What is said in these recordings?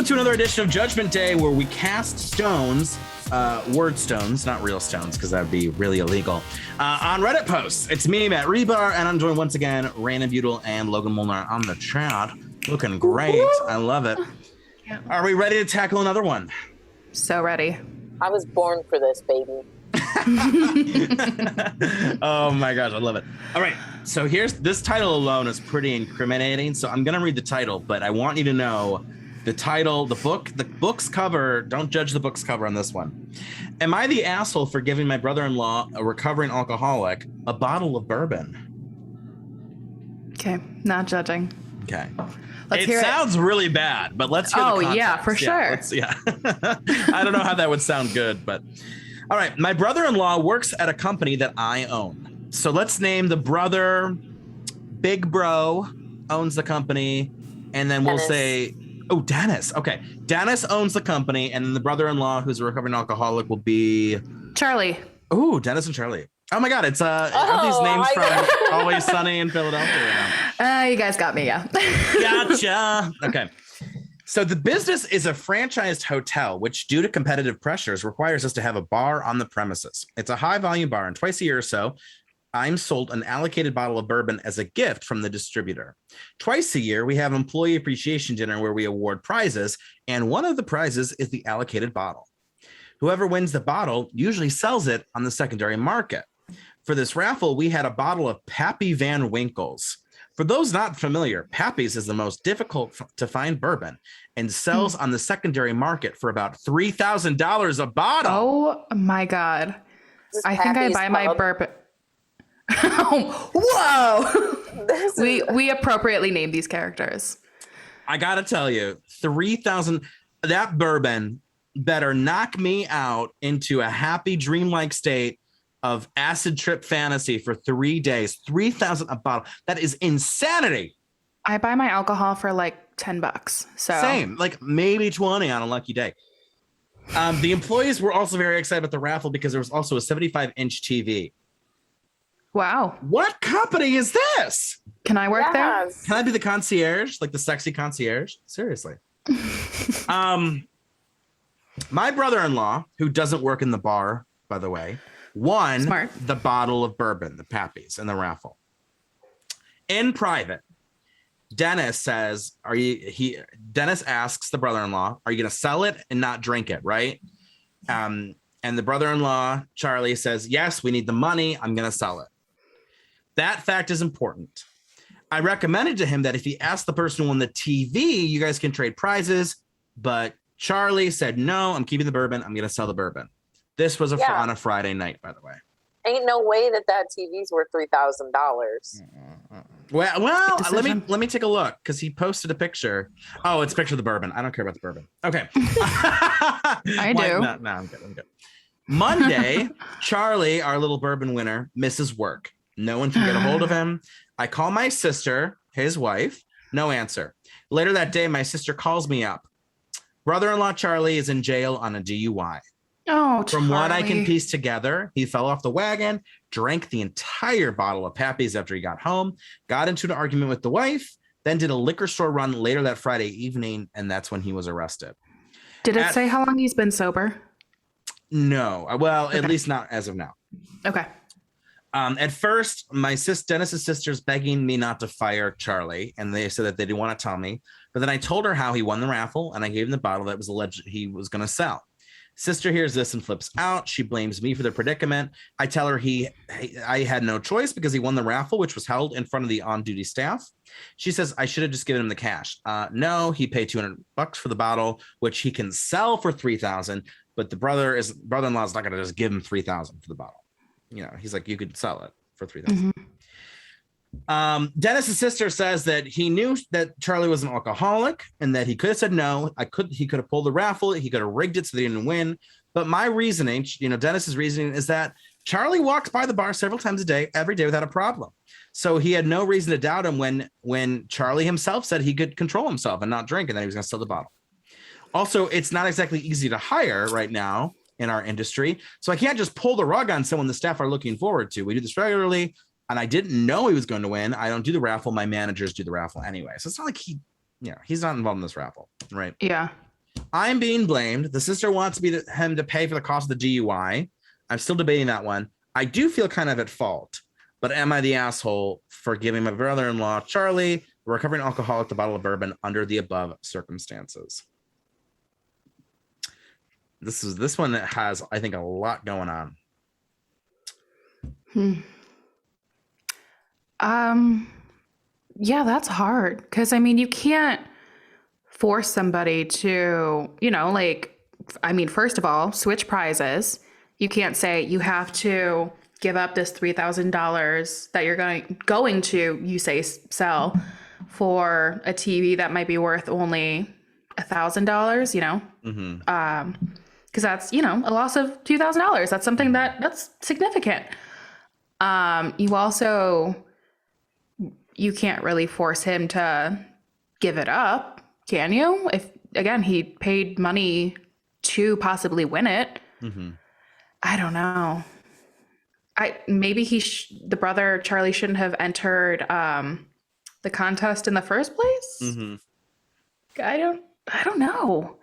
to another edition of Judgment Day, where we cast stones, word stones, not real stones, because that would be really illegal, on Reddit posts. It's me, Matt Rebar, and I'm joined once again, Raina Butel and Logan Molnar on the chat. Looking great. I love it. Yeah. Are we ready to tackle another one? So ready. I was born for this, baby. Oh my gosh, I love it. All right, so this title alone is pretty incriminating, so I'm gonna read the title, but I want you to know the title, the book's cover. Don't judge the book's cover on this one. Am I the asshole for giving my brother-in-law, a recovering alcoholic, a bottle of bourbon? Okay, not judging. Okay. It sounds really bad, but let's hear the context. Yeah, for sure. Yeah. I don't know how that would sound good, but all right. My brother-in-law works at a company that I own. So let's name the brother, Big Bro owns the company, and then we'll say, oh, Dennis. Okay. Dennis owns the company, and then the brother-in-law, who's a recovering alcoholic, will be Charlie. Oh, Dennis and Charlie. Oh my God, it's are these names from Always Sunny in Philadelphia now? You guys got me, yeah. Gotcha. Okay. So the business is a franchised hotel, which due to competitive pressures requires us to have a bar on the premises. It's a high volume bar, and twice a year or so, I'm sold an allocated bottle of bourbon as a gift from the distributor. Twice a year, we have employee appreciation dinner where we award prizes, and one of the prizes is the allocated bottle. Whoever wins the bottle usually sells it on the secondary market. For this raffle, we had a bottle of Pappy Van Winkle's. For those not familiar, Pappy's is the most difficult to find bourbon and sells on the secondary market for about $3,000 a bottle. Oh my God. I think I buy my bourbon. Whoa. We appropriately named these characters. I gotta tell you, 3,000, that bourbon better knock me out into a happy dreamlike state of acid trip fantasy for 3 days. 3,000 a bottle. That is insanity. I buy my alcohol for like $10. So same, like maybe 20 on a lucky day. The employees were also very excited about the raffle because there was also a 75-inch TV. Wow. What company is this? Can I work there? Can I be the concierge? Like the sexy concierge? Seriously. My brother-in-law, who doesn't work in the bar, by the way, won the bottle of bourbon, the Pappy's, in the raffle. In private, Dennis says, Dennis asks the brother-in-law, are you going to sell it and not drink it, right? And the brother-in-law, Charlie, says, yes, we need the money. I'm going to sell it. That fact is important. I recommended to him that if he asked the person who won the TV, you guys can trade prizes, but Charlie said, no, I'm keeping the bourbon. I'm going to sell the bourbon. This was on a Friday night, by the way. Ain't no way that TV's worth $3,000. Well, let me take a look, because he posted a picture. Oh, it's a picture of the bourbon. I don't care about the bourbon. Okay. I do. No, I'm good. Monday, Charlie, our little bourbon winner, misses work. No one can get a hold of him. I call my sister, his wife. No answer. Later that day, my sister calls me up. Brother-in-law Charlie is in jail on a DUI. Oh, From what I can piece together, he fell off the wagon, drank the entire bottle of Pappy's after he got home, got into an argument with the wife, then did a liquor store run later that Friday evening, and that's when he was arrested. Did it say how long he's been sober? No. Well, at least not as of now. Okay. At first, Dennis's sister's begging me not to fire Charlie, and they said that they didn't want to tell me. But then I told her how he won the raffle, and I gave him the bottle that was alleged he was going to sell. Sister hears this and flips out. She blames me for the predicament. I tell her I had no choice because he won the raffle, which was held in front of the on-duty staff. She says I should have just given him the cash. No, he paid $200 for the bottle, which he can sell for $3,000. But the brother-in-law is not going to just give him $3,000 for the bottle. You know, he's like, you could sell it for $3,000. Dennis's sister says that he knew that Charlie was an alcoholic and that he could have said no. He could have pulled the raffle. He could have rigged it so they didn't win. But my reasoning, Dennis's reasoning is that Charlie walks by the bar several times a day, every day without a problem. So he had no reason to doubt him when Charlie himself said he could control himself and not drink and that he was going to sell the bottle. Also, it's not exactly easy to hire right now in our industry. So I can't just pull the rug on someone the staff are looking forward to. We do this regularly. And I didn't know he was going to win. I don't do the raffle. My managers do the raffle anyway. So it's not like he's not involved in this raffle, right? Yeah. I'm being blamed. The sister wants him to pay for the cost of the DUI. I'm still debating that one. I do feel kind of at fault, but am I the asshole for giving my brother-in-law, Charlie, a recovering alcoholic, the bottle of bourbon under the above circumstances? This one that has, I think, a lot going on. Yeah, that's hard. Because, I mean, you can't force somebody to, first of all, switch prizes. You can't say you have to give up this $3,000 that you're going to, you say, sell for a TV that might be worth only $1,000, because that's, a loss of $2,000. That's something that's significant. You can't really force him to give it up, can you? If, again, he paid money to possibly win it. I don't know. Maybe the brother Charlie shouldn't have entered the contest in the first place. I don't know.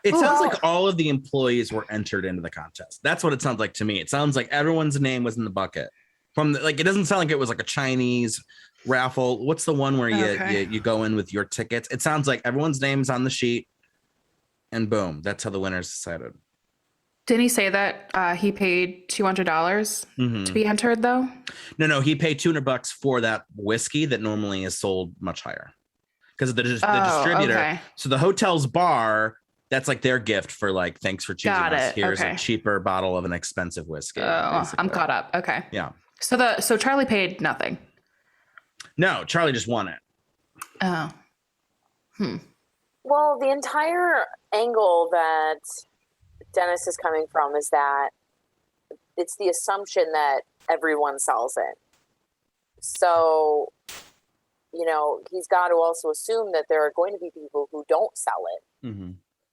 It sounds like all of the employees were entered into the contest. That's what it sounds like to me. It sounds like everyone's name was in the bucket. It doesn't sound like it was like a Chinese raffle. What's the one where you go in with your tickets? It sounds like everyone's name's on the sheet, and boom, that's how the winners decided. Didn't he say that he paid $200 to be entered, though? No, he paid $200 for that whiskey that normally is sold much higher because of the distributor. Okay. So the hotel's bar, that's like their gift for like, thanks for choosing us. Here's a cheaper bottle of an expensive whiskey. Oh, I'm caught up. Okay. Yeah. So Charlie paid nothing. No, Charlie just won it. Oh. Well, the entire angle that Dennis is coming from is that it's the assumption that everyone sells it. So, he's got to also assume that there are going to be people who don't sell it.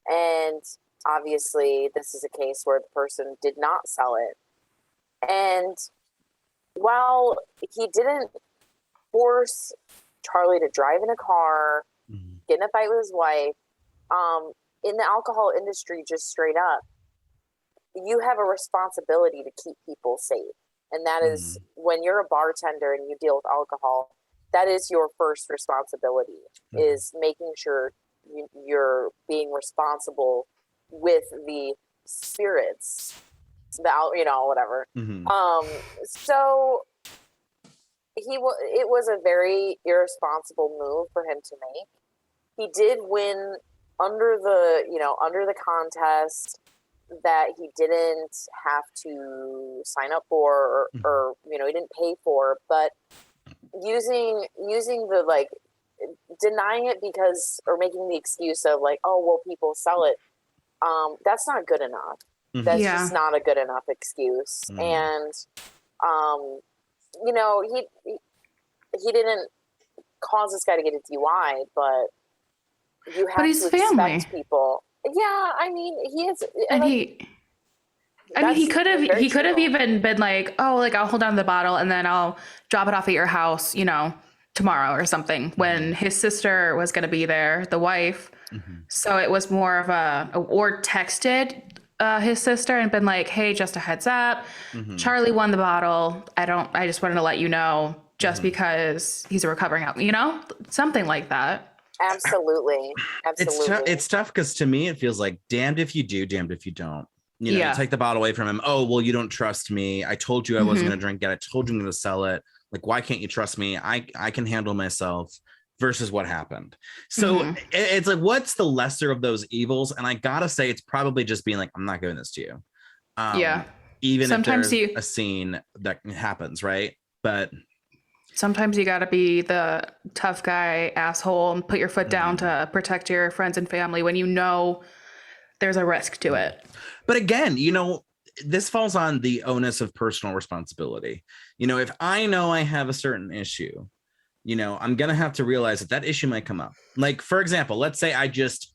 And obviously, this is a case where the person did not sell it. And while he didn't force Charlie to drive in a car, get in a fight with his wife, in the alcohol industry, just straight up, you have a responsibility to keep people safe. And that is when you're a bartender and you deal with alcohol, that is your first responsibility, is making sure you're being responsible with the spirits, whatever. So it was a very irresponsible move for him to make. He did win under the contest that he didn't have to sign up for or he didn't pay for, but using the denying it or making the excuse of people sell it, that's not good enough. That's just not a good enough excuse. And he didn't cause this guy to get a DUI, but you have to expect people. Yeah, I mean, he is, and he could have even been like, I'll hold on to the bottle and then I'll drop it off at your house, tomorrow or something, when his sister was going to be there, the wife. So it was more of or texted his sister and been like, hey, just a heads up, Charlie won the bottle. I just wanted to let you know, just because he's a recovering alcoholic, something like that. Absolutely. It's tough because to me, it feels like damned if you do, damned if you don't. You take the bottle away from him. Oh, well, you don't trust me. I told you I wasn't going to drink it. I told you I'm going to sell it. Like, why can't you trust me? I can handle myself versus what happened. So it's like, what's the lesser of those evils? And I got to say, it's probably just being like, I'm not giving this to you. Even sometimes if there's a scene that happens, right? But sometimes you got to be the tough guy, asshole, and put your foot down to protect your friends and family when there's a risk to it. But again, this falls on the onus of personal responsibility. If I know I have a certain issue, I'm going to have to realize that issue might come up. Like, for example, let's say I just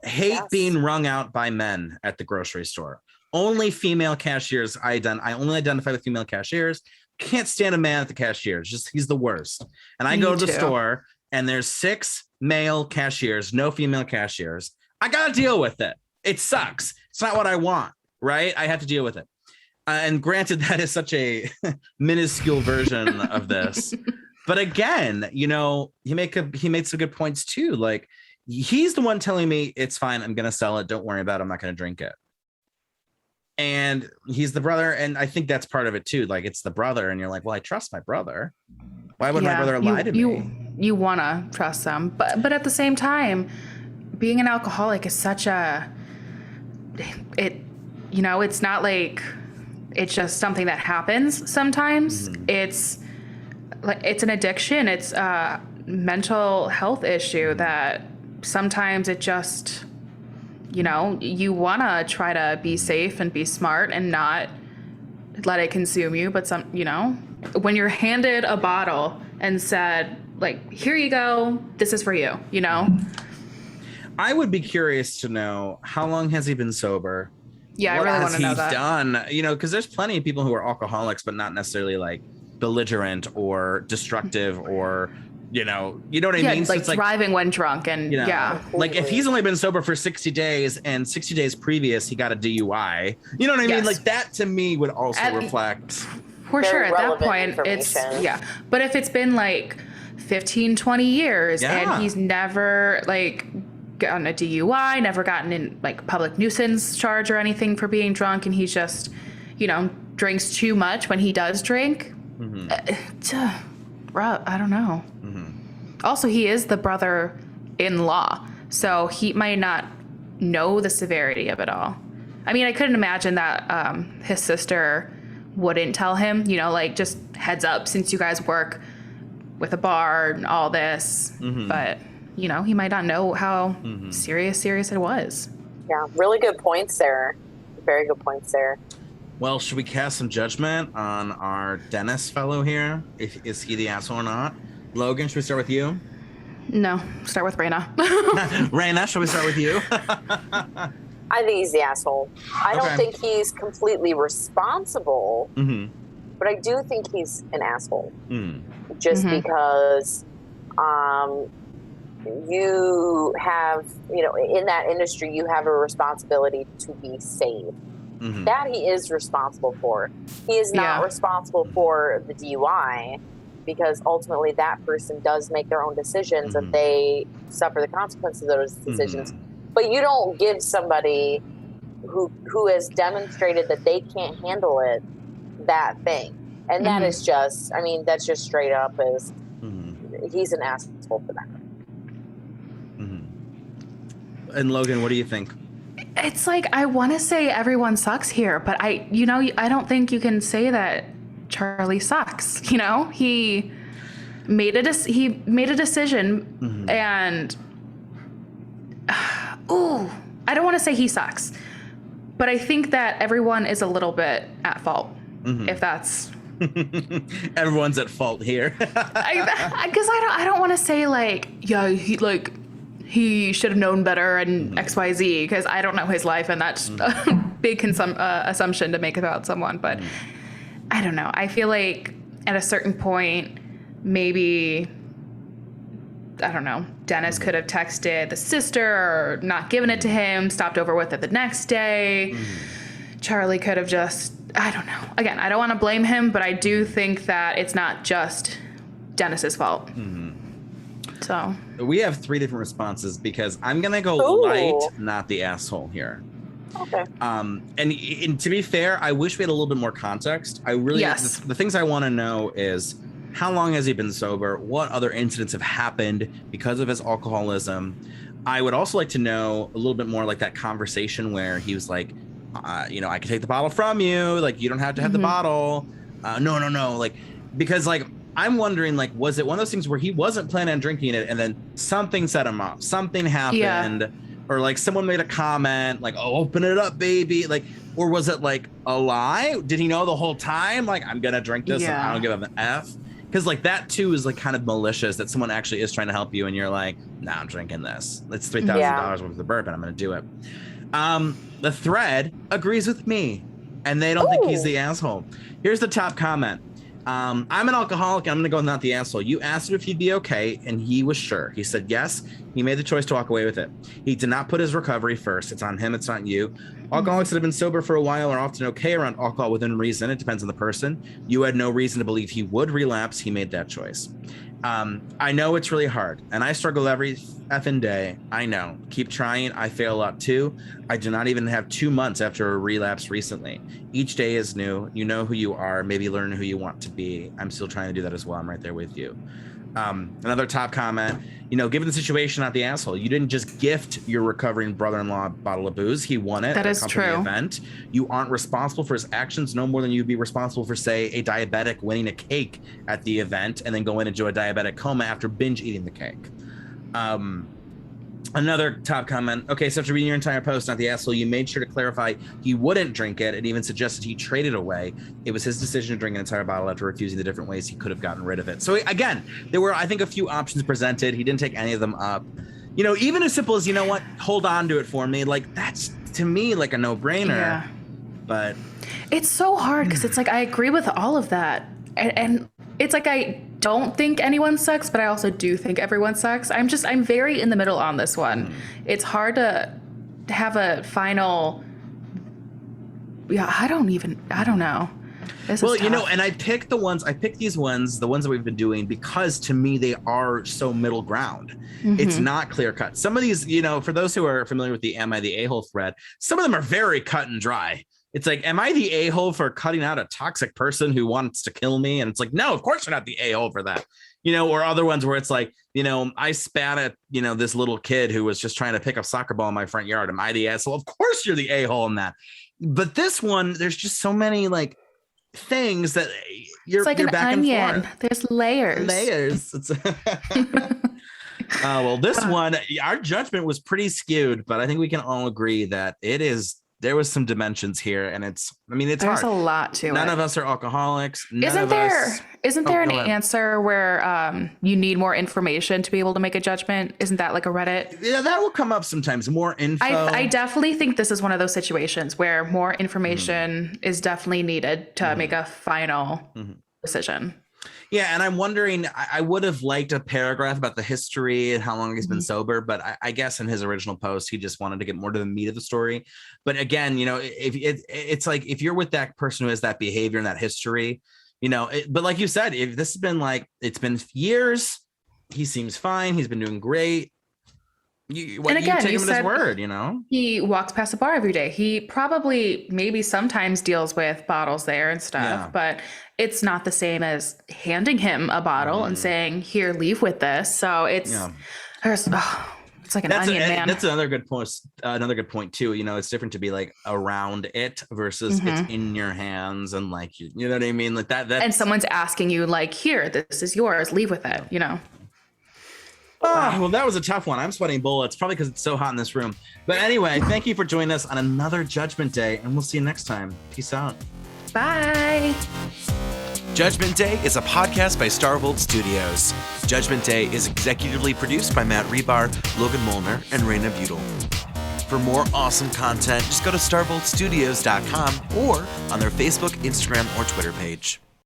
hate being wrung out by men at the grocery store. Only female cashiers. I only identify with female cashiers. Can't stand a man at the cashier. He's the worst. And I go to the store and there's 6 male cashiers, no female cashiers. I gotta deal with it. It sucks. It's not what I want, right? I have to deal with it. And granted, that is such a minuscule version of this. But again, you know, he made some good points too. Like, he's the one telling me it's fine. I'm gonna sell it. Don't worry about it. I'm not gonna drink it. And he's the brother, and I think that's part of it too. Like, it's the brother, and you're like, well, I trust my brother. Why would my brother lie to me? You wanna trust them, but at the same time, being an alcoholic is such it's not like it's just something that happens sometimes. It's an addiction. It's a mental health issue that sometimes it just, you want to try to be safe and be smart and not let it consume you. But when you're handed a bottle and said, like, here you go, this is for you, I would be curious to know, how long has he been sober? Yeah, I really want to know that. Done, because there's plenty of people who are alcoholics, but not necessarily like belligerent or destructive or, you know what I mean? Like, so driving when drunk and like if he's only been sober for 60 days and 60 days previous, he got a DUI. You know what I mean? Like, that to me would also reflect. For sure. At that point, it's, But if it's been like 15, 20 years and he's never like gotten a DUI, never gotten in like public nuisance charge or anything for being drunk, and he's just, drinks too much when he does drink. I don't know. Also, he is the brother-in-law, so he might not know the severity of it all. I mean, I couldn't imagine that his sister wouldn't tell him, like, just heads up, since you guys work with a bar and all this. But, he might not know how serious it was. Yeah, really good points there. Very good points there. Well, should we cast some judgment on our Dennis fellow here? Is he the asshole or not? Logan, should we start with you? No, start with Raina. Raina, should we start with you? I think he's the asshole. I don't think he's completely responsible, but I do think he's an asshole. Just because you have, in that industry, you have a responsibility to be safe. That he is responsible for. He is not responsible for the DUI, because ultimately that person does make their own decisions and they suffer the consequences of those decisions. But you don't give somebody who has demonstrated that they can't handle it that thing. And that is just, that's just straight up is he's an asshole for that. And Logan, what do you think? It's like, I want to say everyone sucks here, but I don't think you can say that Charlie sucks. He made a decision, and I don't want to say he sucks, but I think that everyone is a little bit at fault. If that's everyone's at fault here. Because I don't want to say he should have known better and XYZ, because I don't know his life, and that's a big assumption to make about someone. But I don't know. I feel like at a certain point, maybe, I don't know, Dennis could have texted the sister or not given it to him, stopped over with it the next day. Charlie could have just, I don't know. Again, I don't want to blame him, but I do think that it's not just Dennis's fault. So we have 3 different responses, because I'm gonna go light, not the asshole here. Okay. And to be fair, I wish we had a little bit more context. I really, the things I want to know is, how long has he been sober? What other incidents have happened because of his alcoholism? I would also like to know a little bit more, like that conversation where he was like, I can take the bottle from you. Like, you don't have to have the bottle. No. Like, because like, I'm wondering, like, was it one of those things where he wasn't planning on drinking it and then something set him up? Something happened, or like someone made a comment, like, "Oh, open it up, baby!" Like, or was it like a lie? Did he know the whole time? Like, I'm gonna drink this and I don't give him an F. Because like that too is like kind of malicious, that someone actually is trying to help you and you're like, "Nah, I'm drinking this. It's $3,000 worth of bourbon. I'm gonna do it." The thread agrees with me, and they don't think he's the asshole. Here's the top comment. I'm an alcoholic. I'm going to go not the asshole. You asked him if he'd be okay, and he was sure. He said yes. He made the choice to walk away with it. He did not put his recovery first. It's on him. It's not you. Alcoholics that have been sober for a while are often okay around alcohol within reason. It depends on the person. You had no reason to believe he would relapse. He made that choice. I know it's really hard, and I struggle every effing day. I know. Keep trying. I fail a lot too. I do not even have 2 months after a relapse recently. Each day is new. You know who you are. Maybe learn who you want to be. I'm still trying to do that as well. I'm right there with you. Another top comment, given the situation, not the asshole. You didn't just gift your recovering brother-in-law a bottle of booze. He won it at a is company true. event. You aren't responsible for his actions no more than you'd be responsible for, say, a diabetic winning a cake at the event and then going into a diabetic coma after binge eating the cake. Another top comment. Okay, so after reading your entire post, not the asshole, you made sure to clarify he wouldn't drink it and even suggested he traded away. It was his decision to drink an entire bottle after refusing the different ways he could have gotten rid of it. So again, there were, I think, a few options presented. He didn't take any of them up. Even as simple as, hold on to it for me. Like, that's, to me, like a no-brainer. Yeah. But it's so hard because it's like, I agree with all of that. And it's like, I don't think anyone sucks, but I also do think everyone sucks. I'm very in the middle on this one. It's hard to have a final. Yeah, I don't know. Well, and I picked these ones, the ones that we've been doing, because to me, they are so middle ground. Mm-hmm. It's not clear cut. Some of these, for those who are familiar with the Am I the A-hole thread, some of them are very cut and dry. It's like, am I the a-hole for cutting out a toxic person who wants to kill me? And it's like, no, of course you're not the a-hole for that. Or other ones where it's like, I spat at, this little kid who was just trying to pick up soccer ball in my front yard. Am I the asshole? Of course you're the a-hole in that. But this one, there's just so many like things that you're like you're an back onion. and forth. There's layers. It's well, this one, our judgment was pretty skewed, but I think we can all agree that there was some dimensions here, and it's There's hard. a lot to it. None of us are alcoholics. Isn't there an answer where you need more information to be able to make a judgment? Isn't that like a Reddit? Yeah, that will come up sometimes. More info. I definitely think this is one of those situations where more information is definitely needed to make a final decision. Yeah, and I'm wondering, I would have liked a paragraph about the history and how long he's been sober, but I guess in his original post, he just wanted to get more to the meat of the story. But again, if it's like, if you're with that person who has that behavior and that history, but like you said, if this has been like, it's been years, he seems fine, he's been doing great. You take him at his word, He walks past the bar every day. He probably maybe sometimes deals with bottles there and stuff, but it's not the same as handing him a bottle and saying, here, leave with this. So it's it's like an onion, man. That's another good point. Another good point too. It's different to be like around it versus it's in your hands and like, you know what I mean? Like that. And someone's asking you like, here, this is yours, leave with it, Oh, well, that was a tough one. I'm sweating bullets, probably because it's so hot in this room. But anyway, thank you for joining us on another Judgment Day, and we'll see you next time. Peace out. Bye. Judgment Day is a podcast by Starvolt Studios. Judgment Day is executively produced by Matt Rebar, Logan Molnar, and Raina Butel. For more awesome content, just go to starvoltstudios.com or on their Facebook, Instagram, or Twitter page.